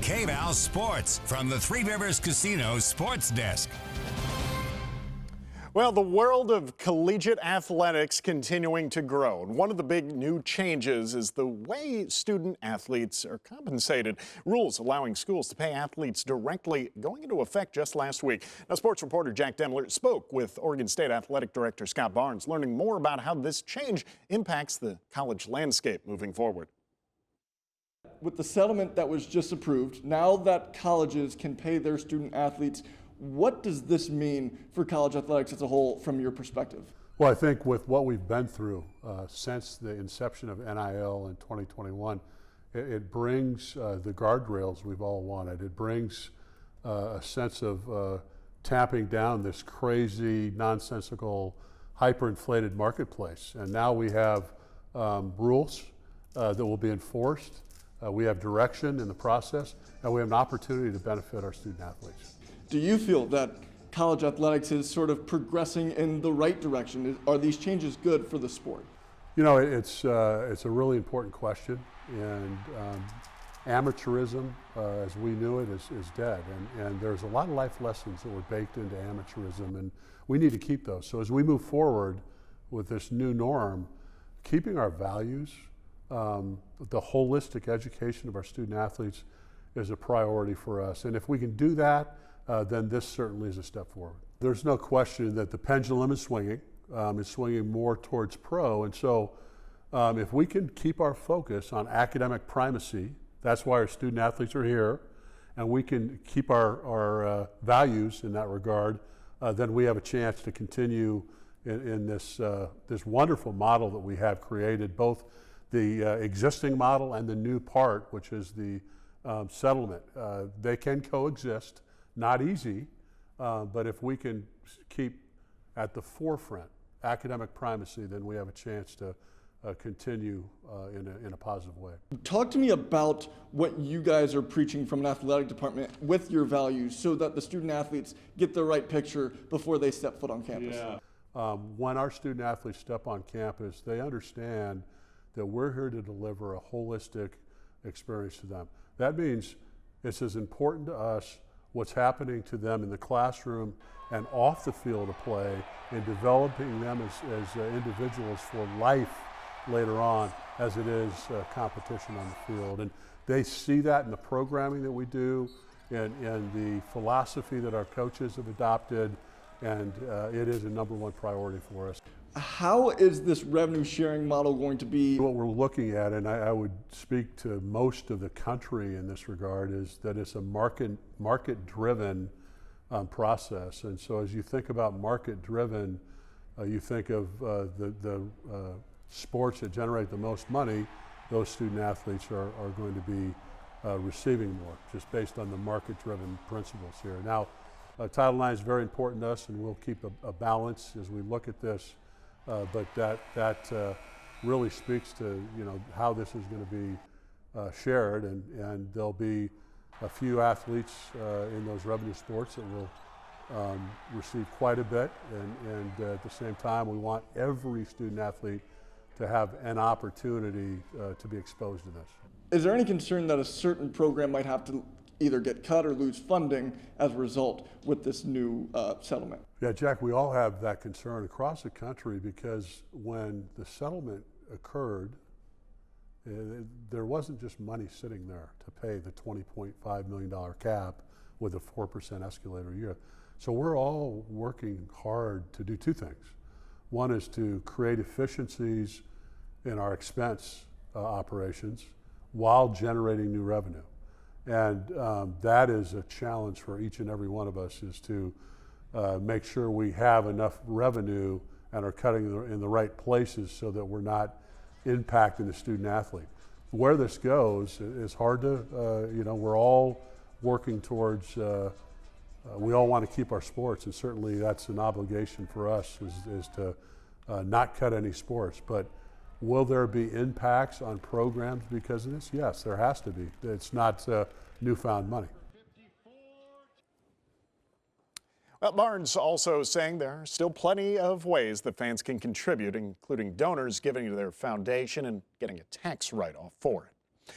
KVAL Sports from the Three Rivers Casino Sports Desk. Well, the world of collegiate athletics continuing to grow. And one of the big new changes is the way student athletes are compensated. Rules allowing schools to pay athletes directly going into effect just last week. Now, sports reporter Jack Demmler spoke with Oregon State Athletic Director Scott Barnes, learning more about how this change impacts the college landscape moving forward. With the settlement that was just approved, now that colleges can pay their student athletes, what does this mean for college athletics as a whole from your perspective? Well, I think with what we've been through since the inception of NIL in 2021, it brings the guardrails we've all wanted. It brings a sense of tamping down this crazy, nonsensical, hyperinflated marketplace. And now we have rules that will be enforced. We have direction in the process, and we have an opportunity to benefit our student athletes. Do you feel that college athletics is sort of progressing in the right direction? Are these changes good for the sport? You know, it's a really important question, and amateurism, as we knew it, is dead. And there's a lot of life lessons that were baked into amateurism, and we need to keep those. So as we move forward with this new norm, keeping our values, the holistic education of our student athletes is a priority for us. And if we can do that, then this certainly is a step forward. There's no question that the pendulum is swinging more towards pro. And so if we can keep our focus on academic primacy, that's why our student athletes are here, and we can keep our values in that regard, then we have a chance to continue in this wonderful model that we have created, both the existing model and the new part, which is the settlement. They can coexist. Not easy, but if we can keep at the forefront academic primacy, then we have a chance to continue in a positive way. Talk to me about what you guys are preaching from an athletic department with your values so that the student athletes get the right picture before they step foot on campus. Yeah. When our student athletes step on campus, they understand that we're here to deliver a holistic experience to them. That means it's as important to us what's happening to them in the classroom and off the field of play, and developing them as individuals for life later on, as it is competition on the field. And they see that in the programming that we do, and the philosophy that our coaches have adopted, and it is a #1 priority for us. How is this revenue sharing model going to be? What we're looking at, and I would speak to most of the country in this regard, is that it's a market-driven process. And so as you think about market-driven, you think of the sports that generate the most money, those student athletes are going to be receiving more, just based on the market-driven principles here. Now, Title IX is very important to us, and we'll keep a balance as we look at this. But that really speaks to how this is going to be shared, and there'll be a few athletes in those revenue sports that will receive quite a bit, and at the same time we want every student athlete to have an opportunity to be exposed to this. Is there any concern that a certain program might have to either get cut or lose funding as a result with this new settlement? Yeah, Jack, we all have that concern across the country, because when the settlement occurred, there wasn't just money sitting there to pay the $20.5 million cap with a 4% escalator a year. So we're all working hard to do two things. One is to create efficiencies in our expense operations while generating new revenue. And that is a challenge for each and every one of us, is to make sure we have enough revenue and are cutting in the right places so that we're not impacting the student athlete. Where this goes is hard to, we're all working towards, we all want to keep our sports, and certainly that's an obligation for us, is to not cut any sports. But will there be impacts on programs because of this? Yes, there has to be. It's not newfound money. Well, Barnes also saying there are still plenty of ways that fans can contribute, including donors giving to their foundation and getting a tax write-off for it.